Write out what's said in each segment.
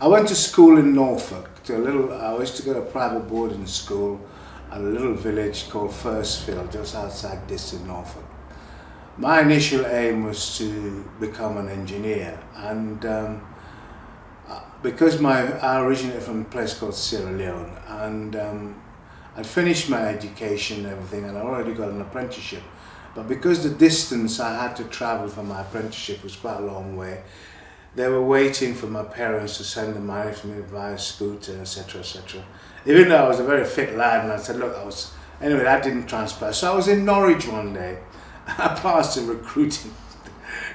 I went to school in Norfolk, I used to go to a private boarding school at a little village called Firstfield, just outside Diston, Norfolk. My initial aim was to become an engineer, and because I originated from a place called Sierra Leone, and I'd finished my education and everything, and I already got an apprenticeship. But because the distance I had to travel for my apprenticeship was quite a long way, they were waiting for my parents to send the money for me to buy a scooter, etc., etc. Even though I was a very fit lad, and I said, look, anyway, that didn't transpire. So I was in Norwich one day, and I passed a recruiting,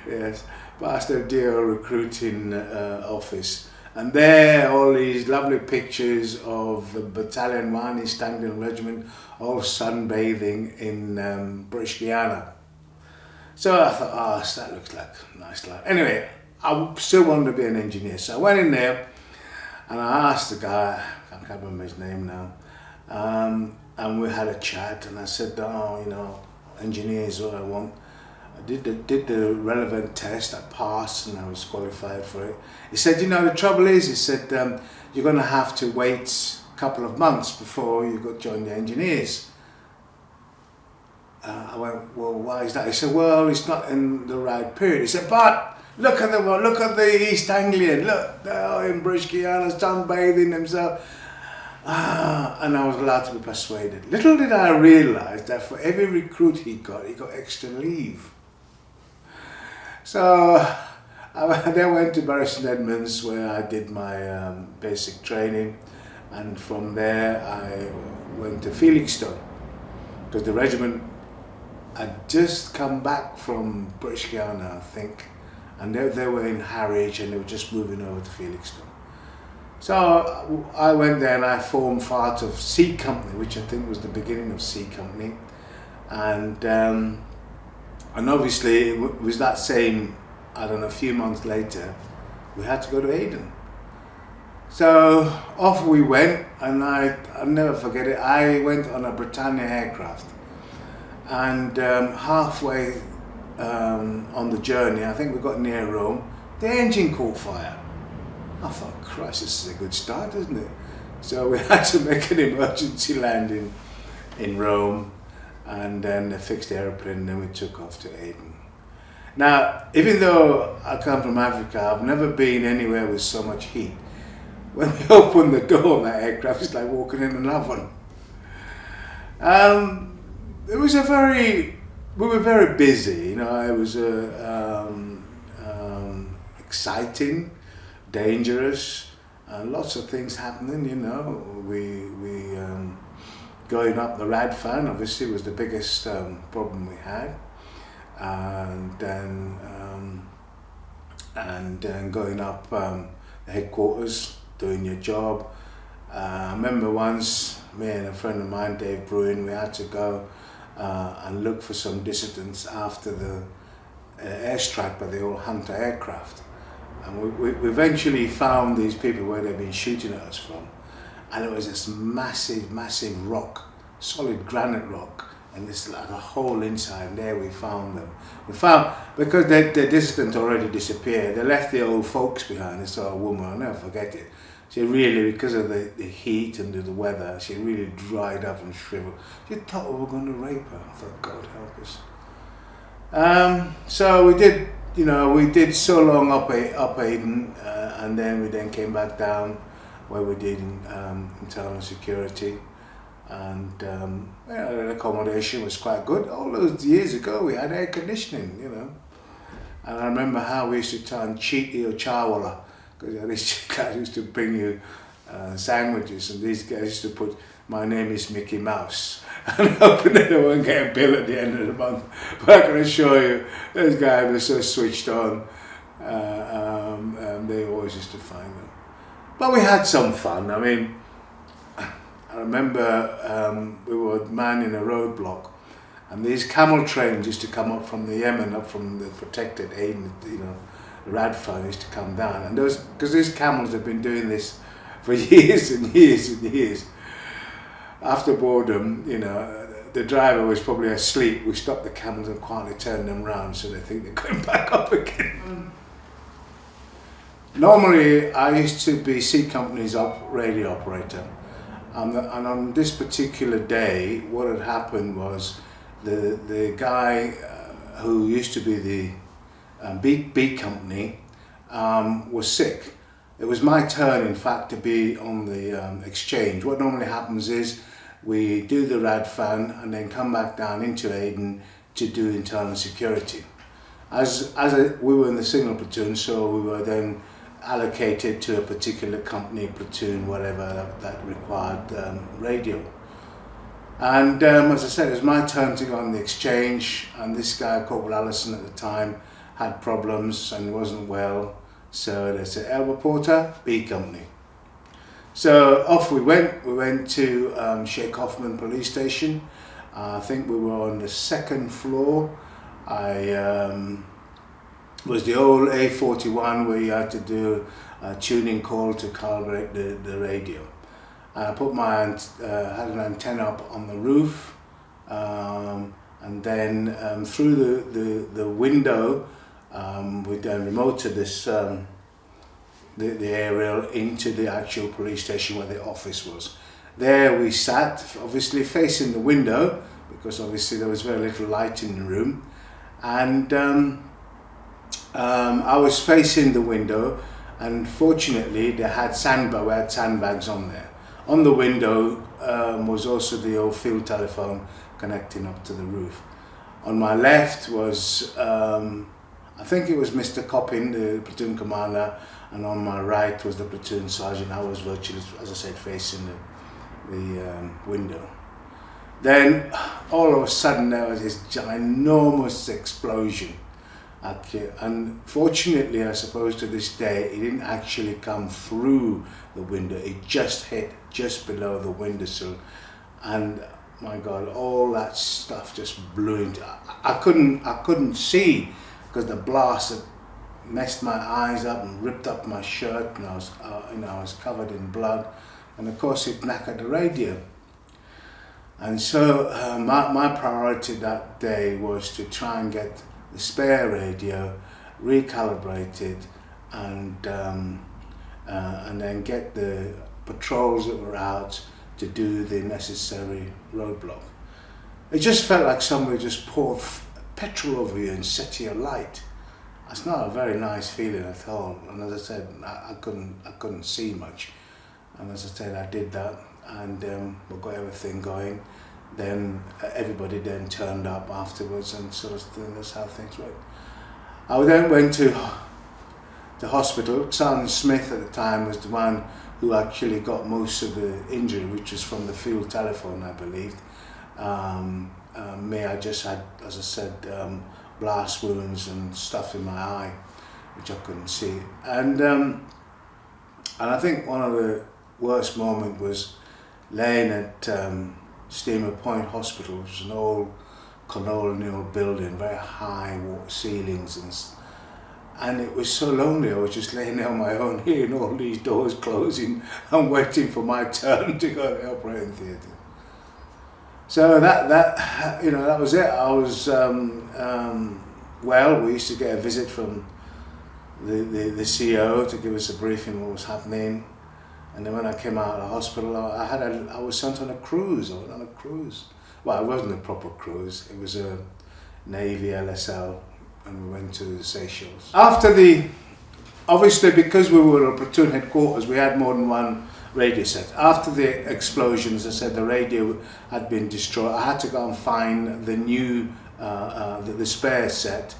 yes, passed a dear recruiting office. And there, all these lovely pictures of the battalion, Royal Anglian Regiment, all sunbathing in British Guiana. So I thought, oh, that looks like a nice life. Anyway, I still wanted to be an engineer. So I went in there and I asked the guy, I can't remember his name now, and we had a chat, and I said, oh, you know, engineer is what I want. I did the relevant test, I passed, and I was qualified for it. He said, you know, the trouble is, he said, you're going to have to wait a couple of months before you go join the engineers. I went, well, why is that? He said, well, it's not in the right period. He said, but look at the East Anglian, look, they're in British Guiana, sunbathing themselves. And I was allowed to be persuaded. Little did I realise that for every recruit he got extra leave. So I then went to Bury St Edmunds, where I did my basic training, and from there I went to Felixstowe, because the regiment had just come back from British Guiana, I think, and they were in Harwich and they were just moving over to Felixstowe. So I went there and I formed part of C Company, which I think was the beginning of C Company, and obviously it was that same, I don't know, a few months later, we had to go to Aden. So off we went, and I'll never forget it. I went on a Britannia aircraft, and halfway on the journey, I think we got near Rome, the engine caught fire. I thought, Christ, this is a good start, isn't it? So we had to make an emergency landing in Rome, and then fixed the aeroplane, and then we took off to Aden. Now, even though I come from Africa, I've never been anywhere with so much heat. When we opened the door of that aircraft, it's like walking in an oven. It was we were very busy, you know. It was exciting, dangerous, lots of things happening, you know. We going up the Radfan obviously was the biggest problem we had, and then going up the headquarters, doing your job. I remember once, me and a friend of mine, Dave Bruin, we had to go and look for some dissidents after the airstrike by the old Hunter aircraft. And we eventually found these people where they'd been shooting at us from. And it was this massive, massive rock, solid granite rock, and this like a hole inside, and there we found them. We found, because the dissident already disappeared, they left the old folks behind. I saw a woman, I'll never forget it. She really, because of the heat and the weather, she really dried up and shriveled. She thought we were going to rape her. I thought, God help us. So we did, you know, we did so long up Aden, and then we came back down where we did internal security, and the accommodation was quite good. All those years ago we had air conditioning, you know, and I remember how we used to try and cheat your chawala, because these guys used to bring you sandwiches, and these guys used to put, my name is Mickey Mouse, and hoping that they won't get a bill at the end of the month. But I can assure you, those guys were so switched on, they always used to find them. But we had some fun. I mean, I remember we were manning a roadblock, and these camel trains used to come up from the Yemen, up from the protected Aden, you know, the Radfan used to come down, and those, because these camels have been doing this for years and years and years. After boredom, you know, the driver was probably asleep. We stopped the camels and quietly turned them round so they think they're going back up again. Normally, I used to be C Company's radio operator, and on this particular day, what had happened was the guy who used to be the B Company was sick. It was my turn, in fact, to be on the exchange. What normally happens is we do the RADFAN and then come back down into Aden to do internal security. We were in the signal platoon, so we were then allocated to a particular company, platoon, whatever, that required radio. And as I said, it was my turn to go on the exchange, and this guy, Corporal Allison at the time, had problems and wasn't well, so they said, Elba-Porter, B Company. So off we went. We went to Sheikh Hoffman police station. I think we were on the second floor. Was the old A41 where you had to do a tuning call to calibrate the radio. And I put had an antenna up on the roof, and then through the window, we then remoted this the aerial into the actual police station where the office was. There we sat, obviously facing the window, because obviously there was very little light in the room, and I was facing the window, and fortunately they had we had sandbags on there. On the window was also the old field telephone connecting up to the roof. On my left was, I think it was Mr. Coppin, the platoon commander, and on my right was the platoon sergeant. I was virtually, as I said, facing the window. Then all of a sudden there was this ginormous explosion. And fortunately, I suppose to this day, it didn't actually come through the window. It just hit just below the windowsill, and my God, all that stuff just blew into. I couldn't see because the blast had messed my eyes up and ripped up my shirt, and I was covered in blood, and of course it knackered the radio. And so my priority that day was to try and get the spare radio recalibrated, and then get the patrols that were out to do the necessary roadblock. It just felt like somebody just poured petrol over you and set you alight. It's not a very nice feeling at all. And as I said, I couldn't see much. And as I said, I did that, and we got everything going. Then everybody then turned up afterwards, and sort of that's how things went. I then went to the hospital. Sergeant Smith at the time was the one who actually got most of the injury, which was from the field telephone, I believed. Me, I just had, as I said, blast wounds and stuff in my eye, which I couldn't see. And I think one of the worst moments was laying at Steamer Point Hospital, which was an old colonial building, very high ceilings, and it was so lonely. I was just laying there on my own, hearing all these doors closing and waiting for my turn to go to the operating theatre. So that was it. I was well. We used to get a visit from the CO to give us a briefing on what was happening. And then when I came out of the hospital, I was sent on a cruise. I went on a cruise. Well, it wasn't a proper cruise. It was a Navy LSL, and we went to the Seychelles. Obviously, because we were a platoon headquarters, we had more than one radio set. After the explosions, I said the radio had been destroyed. I had to go and find the new, the spare set.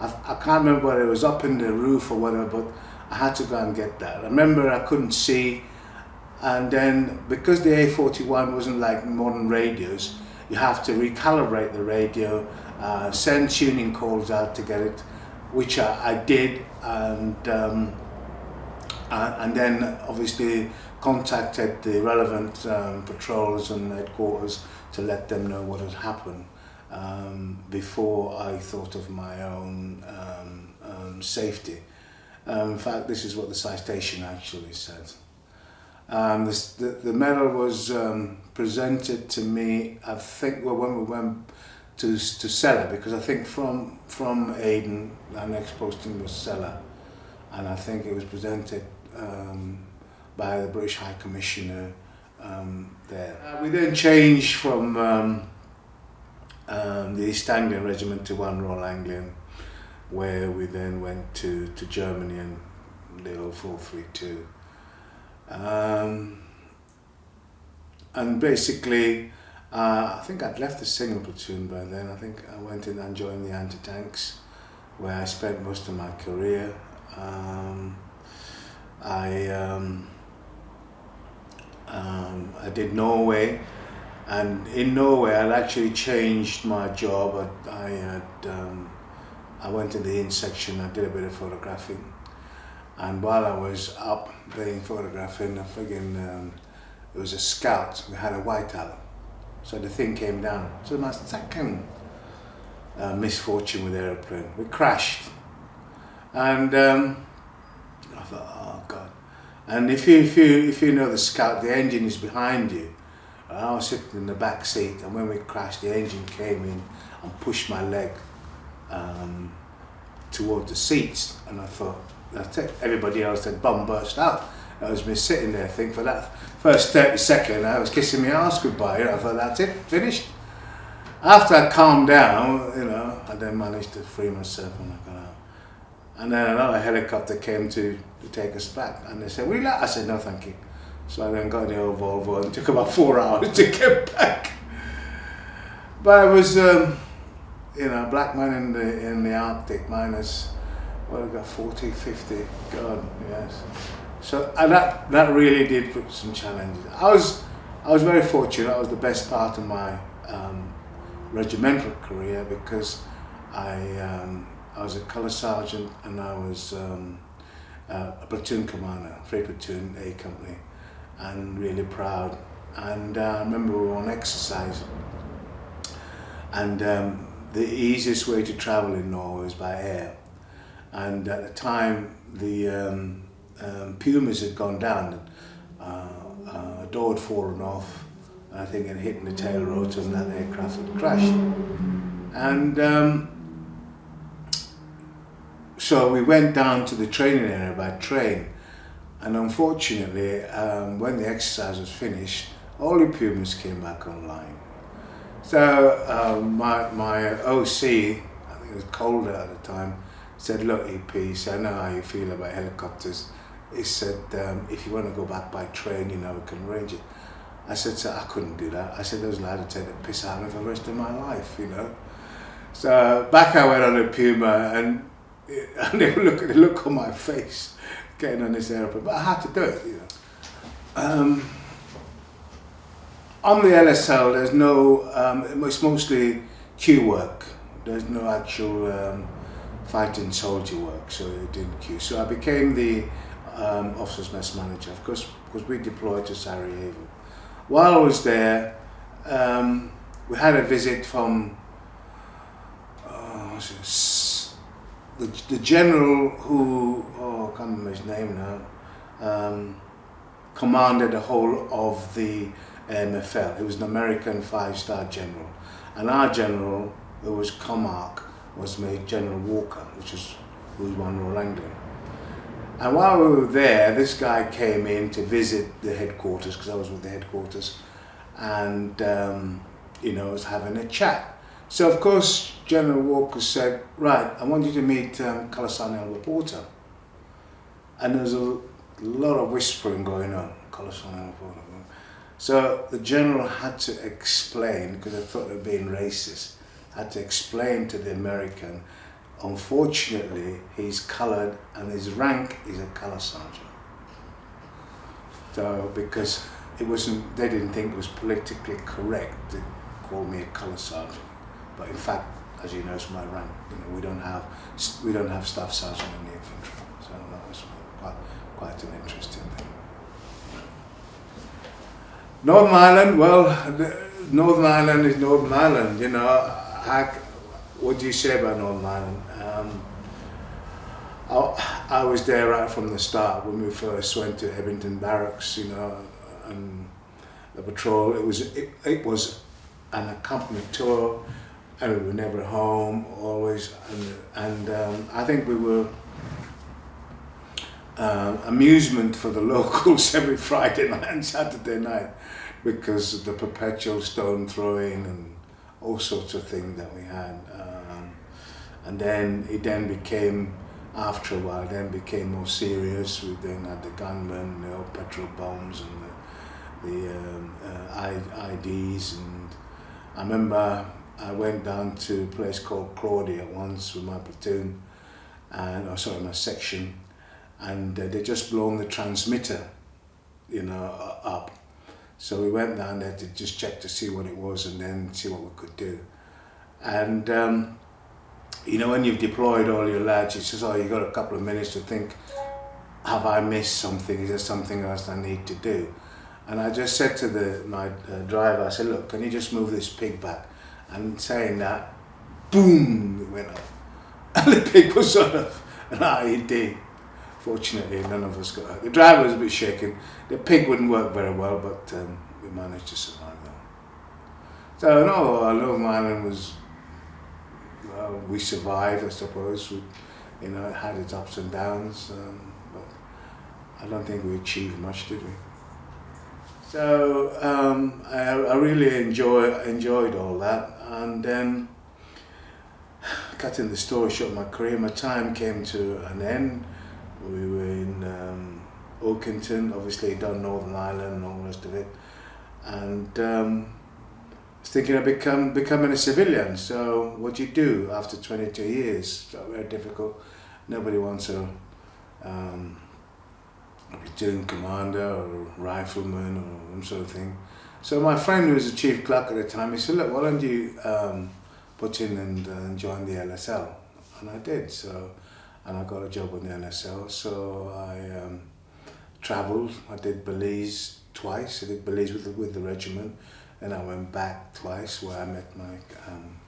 I can't remember whether it was up in the roof or whatever, but I had to go and get that. I remember I couldn't see. And then, because the A41 wasn't like modern radios, you have to recalibrate the radio, send tuning calls out to get it, which I did, and then obviously contacted the relevant patrols and headquarters to let them know what had happened before I thought of my own safety. In fact, this is what the citation actually says. The medal was presented to me, I think, when we went to Celle, because I think from Aden, our next posting was Celle. and I think it was presented by the British High Commissioner there. We then changed from the East Anglian Regiment to 1 Royal Anglian, where we then went to Germany and the old 432. And basically, I think I'd left the signal platoon by then. I think I went in and joined the anti-tanks, where I spent most of my career. I did Norway, and in Norway I'd actually changed my job. I went to the in section. I did a bit of photographing, and while I was up doing photographing, it was a scout. We had a whiteout, so the thing came down. So my second misfortune with the aeroplane, we crashed, and I thought, oh God. And if you know the scout, the engine is behind you. And I was sitting in the back seat, and when we crashed, the engine came in and pushed my leg toward the seats, and I thought, that's it. Everybody else had bum burst out. That was me sitting there. I think for that first 30 seconds, I was kissing my ass goodbye. I thought, that's it, finished. After I calmed down, I then managed to free myself when I got out. And then another helicopter came to take us back, and they said, "Will you let?" I said, "No, thank you." So I then got in the old Volvo, and it took about 4 hours to get back. But it was, black man in the Arctic, minus, what, I got 40, 50, God, yes. So and that really did put some challenges. I was very fortunate. That was the best part of my regimental career, because I was a colour sergeant, and I was a platoon commander, 3 platoon A company, and really proud. And I remember we were on exercise, and the easiest way to travel in Norway was by air. And at the time, the Pumas had gone down. A door had fallen off, and I think it hit in the tail rotor, and that aircraft had crashed. And so we went down to the training area by train, and unfortunately, when the exercise was finished, all the Pumas came back online. So my OC, I think it was colder at the time, said, "Look, EP," he said, "I know how you feel about helicopters." He said, "If you want to go back by train, we can arrange it." I said, "So I couldn't do that." I said, "Those lads would take the piss out of me for the rest of my life, So back I went on a Puma, and they look at the look on my face getting on this airplane, but I had to do it, On the LSL, there's no, it's mostly Q work. There's no actual fighting soldier work, so it didn't Q. So I became the officers mess manager, of course, because we deployed to Sarajevo. While I was there, we had a visit from the general who, I can't remember his name now, commanded the whole of the MFL. It was an American 5-star general, and our general, who was Comarch, was made General Walker, who was 1 Royal Anglian. And while we were there, this guy came in to visit the headquarters, because I was with the headquarters, and was having a chat. So of course, General Walker said, "Right, I want you to meet Sergeant Elba-Porter." And there was a lot of whispering going on, Sergeant Elba-Porter. So the general had to explain, because I thought they were being racist, had to explain to the American, unfortunately, he's coloured and his rank is a colour sergeant. So because they didn't think it was politically correct to call me a colour sergeant. But in fact, as you know, it's my rank. We don't have staff sergeant in the infantry, so that was quite an interesting thing. Northern Ireland, well, Northern Ireland is Northern Ireland. What do you say about Northern Ireland? I was there right from the start when we first went to Ebington Barracks, and the patrol. It was an accompanied tour, and we were never home always. And I think we were amusement for the locals every Friday night and Saturday night, because of the perpetual stone throwing and all sorts of things that we had. And then it then became, after a while, then became more serious. We then had the gunmen, the petrol bombs and the IDs. And I remember I went down to a place called Claudia once with my platoon, and my section, and they just blown the transmitter, up. So we went down there to just check to see what it was and then see what we could do. And when you've deployed all your lads, it's just, you got a couple of minutes to think, have I missed something? Is there something else I need to do? And I just said to my driver, I said, look, can you just move this pig back? And saying that, boom, it went up. And the pig was sort of an IED. Fortunately, none of us got hurt. The driver was a bit shaken. The pig wouldn't work very well, but we managed to survive that. So no, Northern Ireland was, well, we survived, I suppose. It had its ups and downs, but I don't think we achieved much, did we? So I really enjoyed all that, and then, cutting the story short, my career, my time came to an end. We were in Oakington, obviously done Northern Ireland and all the rest of it, and I was thinking of becoming a civilian. So what do you do after 22 years? So very difficult. Nobody wants a platoon commander or rifleman or some sort of thing. So my friend, who was the chief clerk at the time, he said, look, why don't you put in and join the LSL? And I did. And I got a job on the LSL, so I travelled. I did Belize twice. I did Belize with the regiment, and I went back twice, where I met my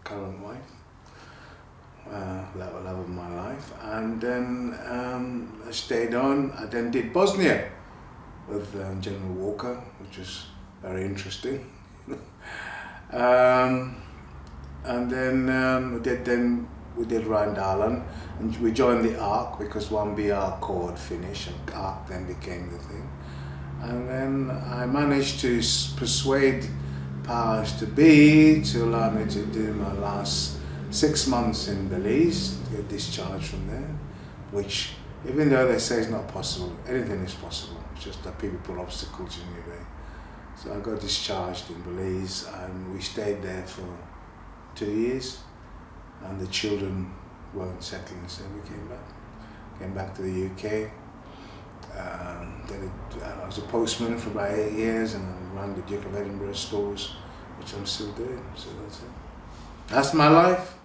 current wife, love of my life. And then I stayed on. I then did Bosnia with General Walker, which was very interesting. And then we did Rheindahlem, and we joined the ARC because 1BR Corps had finished, and ARC then became the thing. And then I managed to persuade powers to be to allow me to do my last 6 months in Belize, to get discharged from there, which, even though they say it's not possible, anything is possible. It's just that people put obstacles in your way. So I got discharged in Belize, and we stayed there for 2 years. And the children weren't settling, so we came back to the UK. I was a postman for about 8 years, and I ran the Duke of Edinburgh stores, which I'm still doing, so that's it. That's my life.